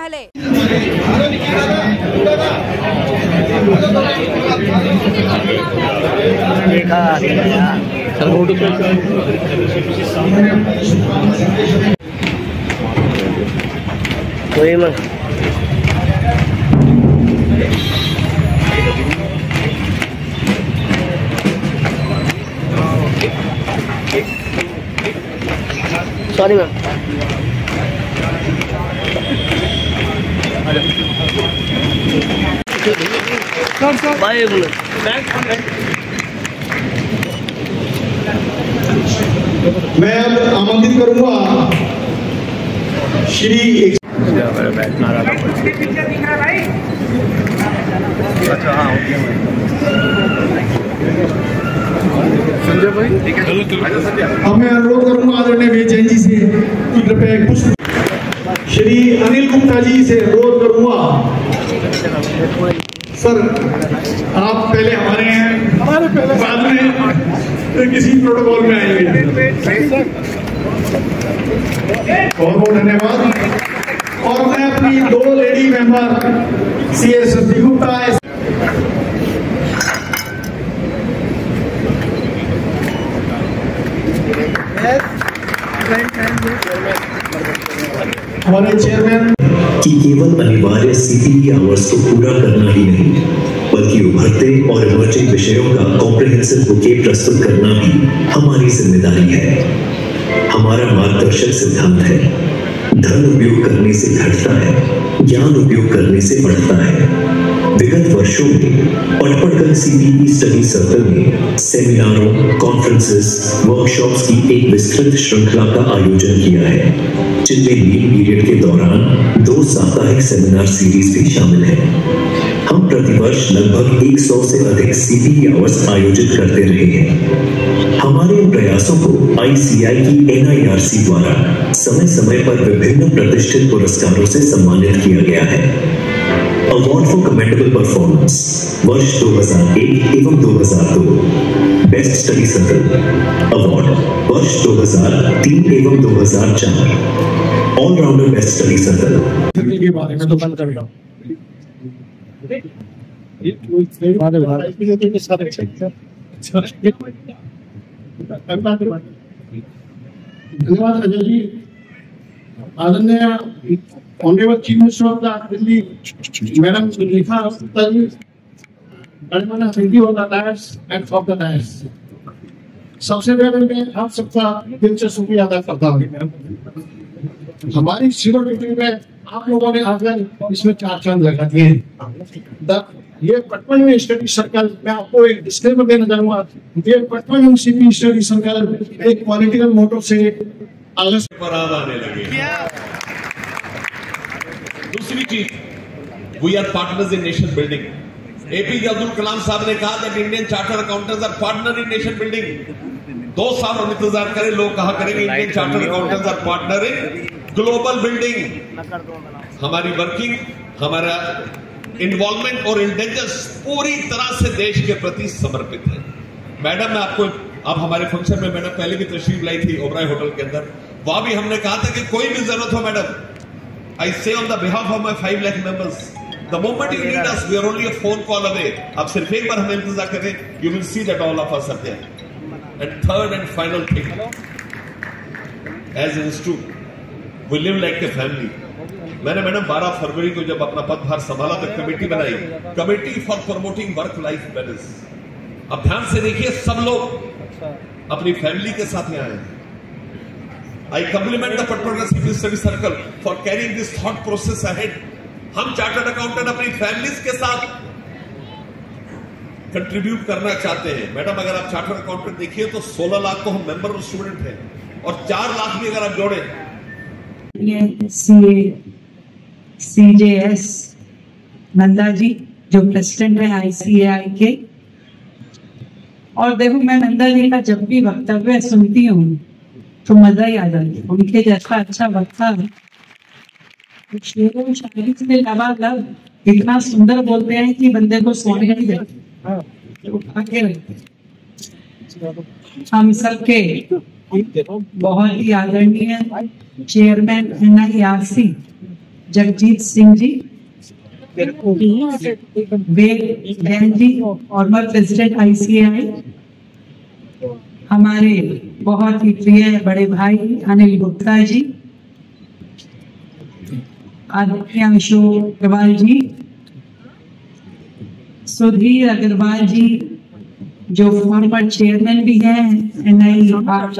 पहले। Sorry ma'am. Bye. मैं अब आमंत्रित करूंगा श्री अच्छा हाँ संजय भाई अब मैं अनुरोध करूंगा आदरणीय विजय जैन जी से कि कृपया एक पुष्प। श्री अनिल गुप्ता जी से अनुरोध करूंगा। सर आप पहले हमारे हैं, बाद में किसी प्रोटोकॉल में आएंगे। बहुत बहुत धन्यवाद। और मैं अपनी 2 लेडी मेंबर CS सती गुप्ता हमारे चेयरमैन कि केवल अनिवार्य CPE आवर्स को पूरा करना ही नहीं बल्कि उभरते और इमर्जिंग विषयों का कॉम्प्रिहेंसिव बुके प्रस्तुत करना भी हमारी जिम्मेदारी है। हमारा मार्गदर्शक सिद्धांत है, धन उपयोग करने से घटता है, ज्ञान उपयोग करने से बढ़ता है। विगत वर्षों में पटपड़गंज CPE स्टडी सर्कल ने सेमिनारों, कॉन्फ्रेंसेस, वर्कशॉप्स की एक विस्तृत श्रृंखला का आयोजन किया है, जिनमें लीन पीरियड के दौरान 2 साप्ताहिक सेमिनार सीरीज भी शामिल है। हम प्रतिवर्ष लगभग 100 से अधिक CPE आवर्स आयोजित करते रहे हैं। हमारे इन प्रयासों को ICI की NIRC द्वारा समय समय पर विभिन्न प्रतिष्ठित पुरस्कारों से सम्मानित किया गया है। अवार्ड फॉर कमेंडेबल परफॉर्मेंस वर्ष 2001 एवं 2002, बेस्ट स्टडी सर्कल अवार्ड वर्ष 2003 एवं 2004, ऑलराउंडर बेस्ट स्टडी सर्कल के बारे में तो बंद कर दो। धन्यवाद अजय जी। आदरणीय honourable chief minister of the Delhi madam Rekha Gupta ji, and of the dais, सबसे पहले मैं आप सबका दिल से शुक्रिया अदा करता हूँ। हमारी सिविल ड्यूटी में आप लोगों ने आकर इसमें 4 चांद लगा दिए। ये पटपन स्टडी सर्कल, मैं आपको एक डिस्क्लेमर देना चाहूंगा, ये पटपन CPE स्टडी सर्कल एक पॉलिटिकल मोटिव से आगे पर आने लगे। दूसरी चीज, we are partners in nation building. APJ Abdul Kalam साहब ने कहा that Indian chartered accountants are partner in nation building. 2 साल हम इंतजार करें, लोग कहा करेंगे Indian chartered accountants are partner in global building. हमारी वर्किंग, हमारा इन्वॉल्वमेंट और इंटेलिजेंस पूरी तरह से देश के प्रति समर्पित है। मैडम, मैं आपको, आप हमारे फंक्शन में मैडम पहले भी तशरीफ लाई थी ओबराय होटल के अंदर, वहां भी हमने कहा था कि कोई भी जरूरत हो madam, I say on the behalf of my 5 lakh members, the moment you need us, we are only a phone call away. आप सिर्फ एक बार हमें इंतजार करें, you will see that all of us are there. And third and final thing, as an institute, we live like a family. मैंने madam 12 फरवरी को जब अपना पदभार संभाला तो कमेटी बनाई, committee for promoting work life balance. अब ध्यान से देखिए, सब लोग अपनी फैमिली के साथ यहाँ आए। I compliment the Patparganj CPE Study Circle for carrying this thought process ahead. हम चार्टर्ड अकाउंटेंट अपनी फैमिलीज के साथ कंट्रीब्यूट करना चाहते हैं। मैडम, अगर आप चार्टर्ड अकाउंटेंट देखिए तो 16 लाख तो हम मेंबर और स्टूडेंट हैं, और 4 लाख भी अगर आप जोड़े। CJS नंदा जी जो प्रेसिडेंट है ICAI के, और देखो मैं नंदा जी का जब भी वक्तव्य सुनती हूँ तो मजा ही आ जाती है। उनके जैसा अच्छा वक्तव्य शेरों शायरी से लबालब इतना सुंदर बोलते हैं कि बंदे को सोने नहीं देते, उठा के रखते। हम सबके बहुत ही आदरणीय चेयरमैन NIRC जगजीत सिंह जी, वेद बहन जी, फॉर्मर प्रेसिडेंट ICAI, हमारे बहुत ही प्रिय बड़े भाई अनिल गुप्ता जी, आदित्य अशोक अग्रवाल जी, सुधीर अग्रवाल जी जो फॉर्मर चेयरमैन भी हैं NI और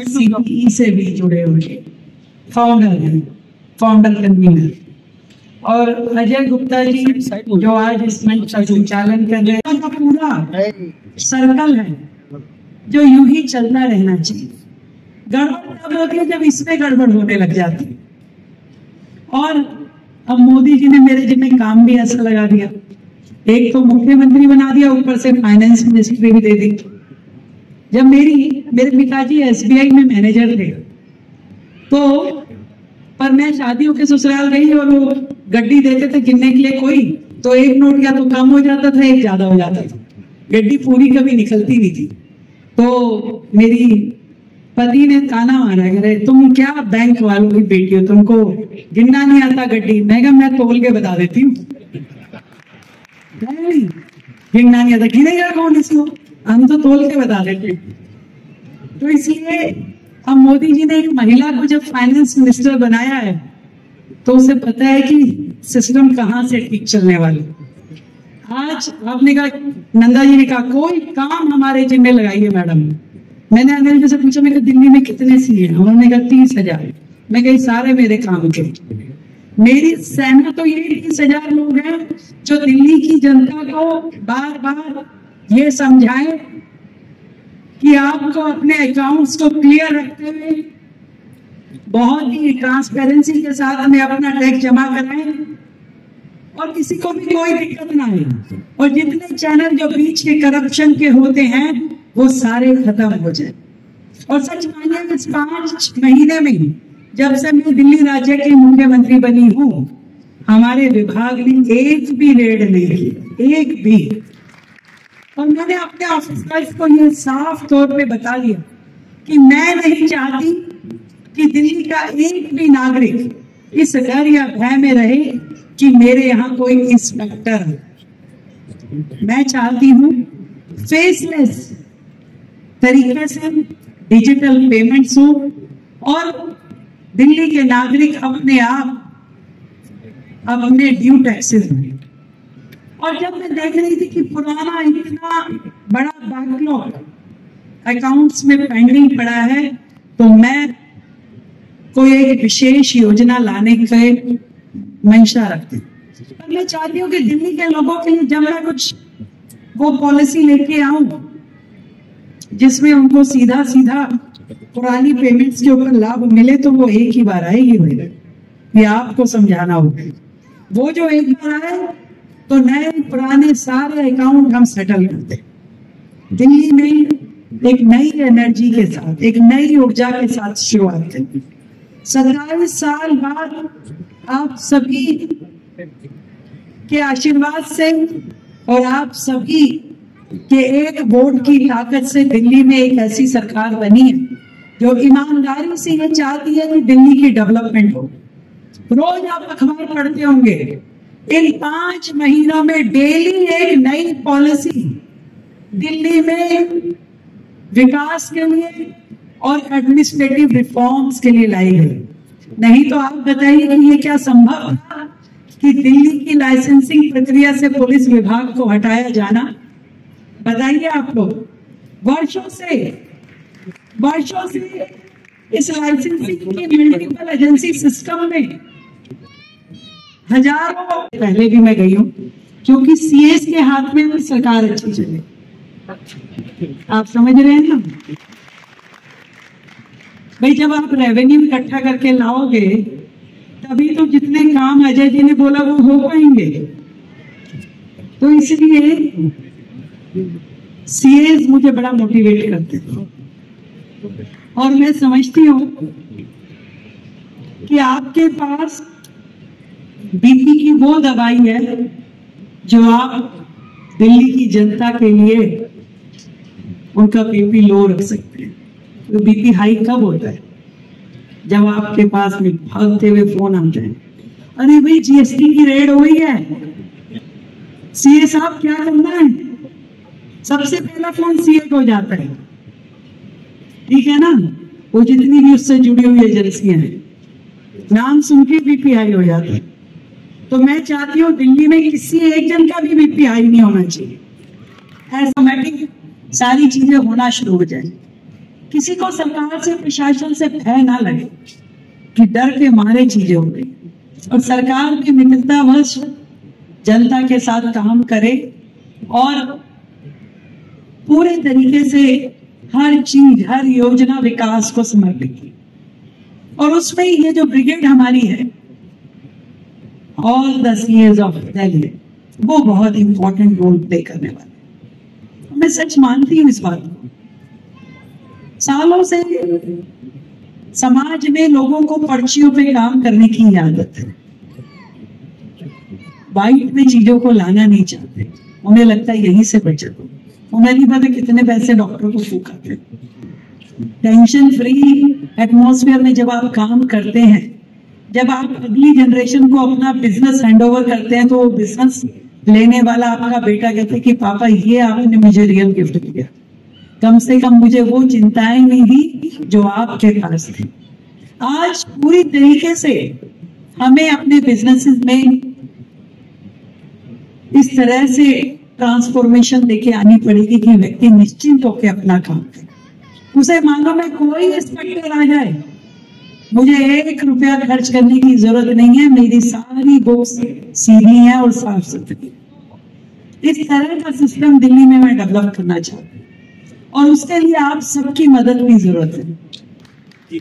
CPE से भी जुड़े हुए फाउंडर हैं, फाउंडर कन्वीनर, और अजय गुप्ता जी जो आज इस मंच का संचालन कर रहे हैं। पूरा सर्कल है जो यूं ही चलना रहना चाहिए। गड़बड़ तब होती है जब इसमें गड़बड़ होने लग जाती है। और अब मोदी जी ने मेरे जिम्मे काम भी ऐसा लगा दिया, एक तो मुख्यमंत्री बना दिया, ऊपर से फाइनेंस मिनिस्ट्री भी दे दी। जब मेरे पिताजी SBI में मैनेजर थे, तो पर मैं शादियों के ससुराल गई और वो गड्डी देते थे गिनने के लिए कोई, तो एक नोट या तो कम हो जाता था, एक ज्यादा हो जाता था, गड्डी पूरी कभी निकलती नहीं थी। तो मेरी पति ने ताना मारा, कह रहे तुम क्या बैंक वालों की बेटी हो, तुमको गिनना नहीं आता गड्डी। मैं कहा मैं तोल के बता देती हूँ, गिनना नहीं आता, गिनेगा कौन इसको, हम तो तोल के बता देते। तो इसलिए अब मोदी जी ने एक महिला को जब फाइनेंस मिनिस्टर बनाया है, तो उसे पता है कि सिस्टम कहाँ से ठीक चलने वाले। आज आपने कहा, नंदा जी ने कहा कोई काम हमारे जिम्मे लगाइए मैडम। मैंने अनिल जी से पूछा, मैं दिल्ली में कितने CA हैं? उन्होंने कहा 30,000। मैं कही सारे मेरे काम के, मेरी सेना तो ये 30,000 लोग हैं जो दिल्ली की जनता को बार बार ये समझाएं कि आपको अपने अकाउंट्स को क्लियर रखते हुए बहुत ही ट्रांसपेरेंसी के साथ में अपना टैक्स जमा कराएं और किसी को भी कोई दिक्कत ना आए, और जितने चैनल जो बीच के करप्शन के होते हैं वो सारे खत्म हो जाए। और सच मानिए इस 5 महीने में जब से मैं दिल्ली राज्य की मुख्यमंत्री बनी हूँ, हमारे विभाग ने एक भी रेड नहीं की, एक भी। और मैंने अपने ऑफिसर्स को ये साफ तौर पे बता दिया कि मैं नहीं चाहती कि दिल्ली का एक भी नागरिक इस डर या भय में रहे कि मेरे यहाँ कोई इंस्पेक्टर है। मैं चाहती हूँ फेसलेस तरीके से डिजिटल पेमेंट्स हो और दिल्ली के नागरिक अपने आप अपने ड्यू टैक्सेस में। और जब मैं देख रही थी कि पुराना इतना बड़ा बैकलॉग अकाउंट्स में पेंडिंग पड़ा है, तो मैं कोई एक विशेष योजना लाने के मंशा रखती। पर मैं चाहती हूँ कि दिल्ली के लोगों के लिए जब मैं कुछ वो पॉलिसी लेके आऊं जिसमें उनको सीधा सीधा पुरानी पेमेंट्स के ऊपर लाभ मिले, तो वो एक ही बार आएगी मेरे, ये आपको समझाना होगा। वो जो एक बार आए तो नए पुराने सारे अकाउंट हम सेटल करते। दिल्ली में एक नई एनर्जी के साथ, एक नई ऊर्जा के साथ शुरुआत करें। 27 साल बाद आप सभी के आशीर्वाद से और आप सभी के एक वोट की ताकत से दिल्ली में एक ऐसी सरकार बनी है जो ईमानदारी से ये चाहती है कि दिल्ली की डेवलपमेंट हो। रोज आप अखबार पढ़ते होंगे, इन 5 महीनों में डेली एक नई पॉलिसी दिल्ली में विकास के लिए और एडमिनिस्ट्रेटिव रिफॉर्म्स के लिए लाई गई। नहीं तो आप बताइए कि ये क्या संभव था कि दिल्ली की लाइसेंसिंग प्रक्रिया से पुलिस विभाग को हटाया जाना? बताइए आप लोग, वर्षों से इस लाइसेंसिंग की मल्टीपल एजेंसी सिस्टम में हजारों, पहले भी मैं गई हूँ क्योंकि सीएस के हाथ में भी सरकार अच्छी चले। आप समझ रहे हैं ना भाई, जब आप रेवेन्यू इकट्ठा करके लाओगे तभी तो जितने काम अजय जी ने बोला वो हो पाएंगे। तो इसलिए सीएस मुझे बड़ा मोटिवेट करते हैं और मैं समझती हूँ कि आपके पास बीपी की वो दवाई है जो आप दिल्ली की जनता के लिए उनका बीपी लो रख सकते हैं। तो बीपी हाई कब होता है? जब आपके पास में भागते हुए फोन आते हैं, अरे भाई जीएसटी की रेड हो गई है, सीए साहब क्या करना है, सबसे पहला फोन सीए को जाता है, ठीक है ना। वो जितनी भी उससे जुड़ी हुई एजेंसियां हैं, नाम सुन के बीपीआई हो जाता है। तो मैं चाहती हूँ दिल्ली में किसी एक जन का भी बीपीआई नहीं होना चाहिए, ऑटोमेटिक सारी चीजें होना शुरू हो जाए। किसी को सरकार से, प्रशासन से भय ना लगे कि डर के मारे चीजें हो गई, और सरकार भी मित्रतावश जनता के साथ काम करे और पूरे तरीके से हर चीज, हर योजना विकास को समर्पित की। और उसमें ये जो ब्रिगेड हमारी है, all the CS of Delhi, वो बहुत इंपॉर्टेंट रोल प्ले करने वाले। मैं सच मानती हूँ इस बात को। सालों से समाज में लोगों को पर्चियों पे काम करने की आदत है, वाइट में चीजों को लाना नहीं चाहते। उन्हें लगता है यहीं से बचे तो, उन्हें नहीं पता कितने पैसे डॉक्टर को फूकाते। टेंशन फ्री एटमॉस्फेयर में जब आप काम करते हैं, जब आप अगली जनरेशन को अपना बिजनेस हैंडओवर करते हैं, तो वो बिजनेस लेने वाला आपका बेटा कहते कि पापा ये आपने मुझे रियल गिफ्ट दिया, कम से कम मुझे वो चिंताएं नहीं दी जो आपके पास थी। आज पूरी तरीके से हमें अपने बिजनेसेस में इस तरह से ट्रांसफॉर्मेशन लेके आनी पड़ेगी कि व्यक्ति निश्चिंत होकर अपना काम करे। उसे मालूम है कोई इंस्पेक्टर आ जाए, मुझे 1 रुपया खर्च करने की जरूरत नहीं है, मेरी सारी बुक्स सीधी है और साफ सुथरी। इस तरह का सिस्टम दिल्ली में मैं डेवलप करना चाहती हूँ, और उसके लिए आप सबकी मदद की जरूरत है।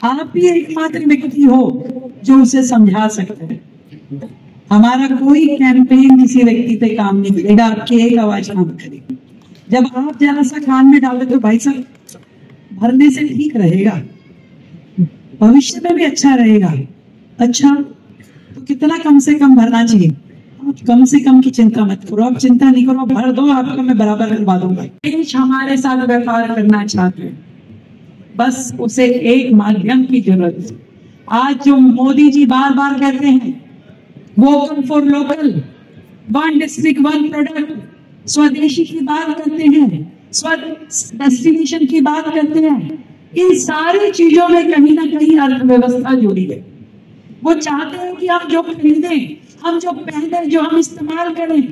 आप ही एकमात्र व्यक्ति हो जो उसे समझा सकते हैं। हमारा कोई कैंपेन किसी व्यक्ति पे काम नहीं करेगा, आपकी एक आवाज काम करेगी। जब आप जरा सा कान में डाले तो भाई साहब भरने से ठीक रहेगा, भविष्य में भी अच्छा रहेगा। अच्छा तो कितना कम से कम भरना चाहिए? आप कम से कम की चिंता मत करो, आप चिंता नहीं करो, भर दो, आपको मैं बराबर करवा दूंगा। देश हमारे साथ व्यापार करना चाहते हैं, बस उसे एक माध्यम की जरूरत है। आज जो मोदी जी बार बार कहते हैं vocal for local, 1 district 1 product, स्वदेशी की बात करते हैं, स्व डेस्टिनेशन की बात करते हैं, इन सारी चीजों में कहीं ना कहीं अर्थव्यवस्था जुड़ी है। वो चाहते हैं कि हम जो खरीदें, हम जो पहने, जो हम इस्तेमाल करें,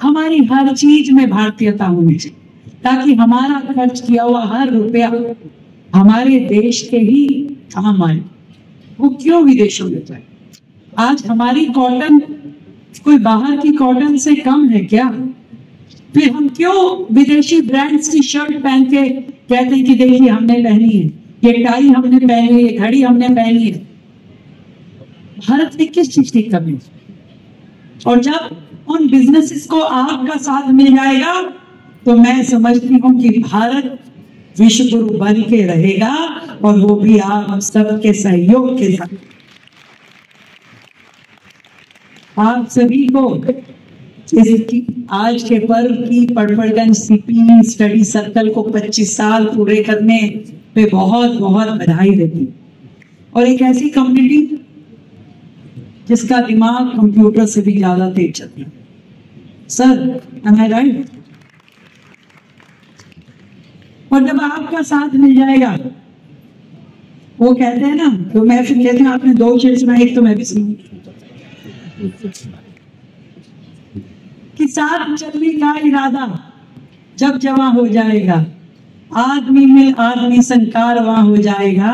हमारी हर चीज में भारतीयता होनी चाहिए, ताकि हमारा खर्च किया हुआ हर रुपया हमारे देश के ही काम आए, वो क्यों विदेशों में जाए। आज हमारी कॉटन कोई बाहर की कॉटन से कम है क्या? फिर हम क्यों विदेशी ब्रांड्स की शर्ट पहन के कहते हैं कि देखिए हमने पहनी है, ये टाई हमने पहनी है, घड़ी हमने पहनी है। भारत में किस चीज की कमी? और जब उन बिजनेसेस को आपका साथ मिल जाएगा तो मैं समझती हूँ कि भारत विश्व गुरु बन के रहेगा, और वो भी आप सबके सहयोग के साथ। आप सभी को आज के पर्व की पड़पड़गंज सीपी स्टडी सर्कल को 25 साल पूरे करने पे बहुत बहुत बधाई देती, और एक ऐसी कम्युनिटी जिसका दिमाग कंप्यूटर से भी ज्यादा तेज चलता है। Sir, am I right? और जब आपका साथ मिल जाएगा, वो कहते हैं ना, तो मैं फिर कहते हैं आपने 2 शेर सुना, एक तो मैं भी सुनूं कि साथ चलने का इरादा जब जमा हो जाएगा, आदमी में आदमी संकार वहां हो जाएगा।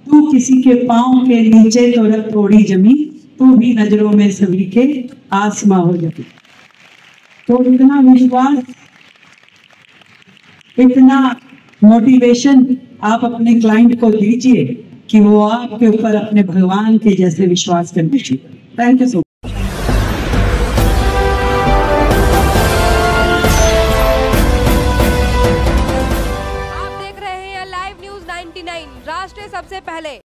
तू किसी के पांव के नीचे तो रख थोड़ी जमीन, तू भी नजरों में सभी के आसमां हो जाए। तो इतना विश्वास, इतना मोटिवेशन आप अपने क्लाइंट को दीजिए कि वो आपके ऊपर अपने भगवान के जैसे विश्वास करने चाहिए। Thank you so much. आप देख रहे हैं लाइव न्यूज 99, राष्ट्र सबसे पहले।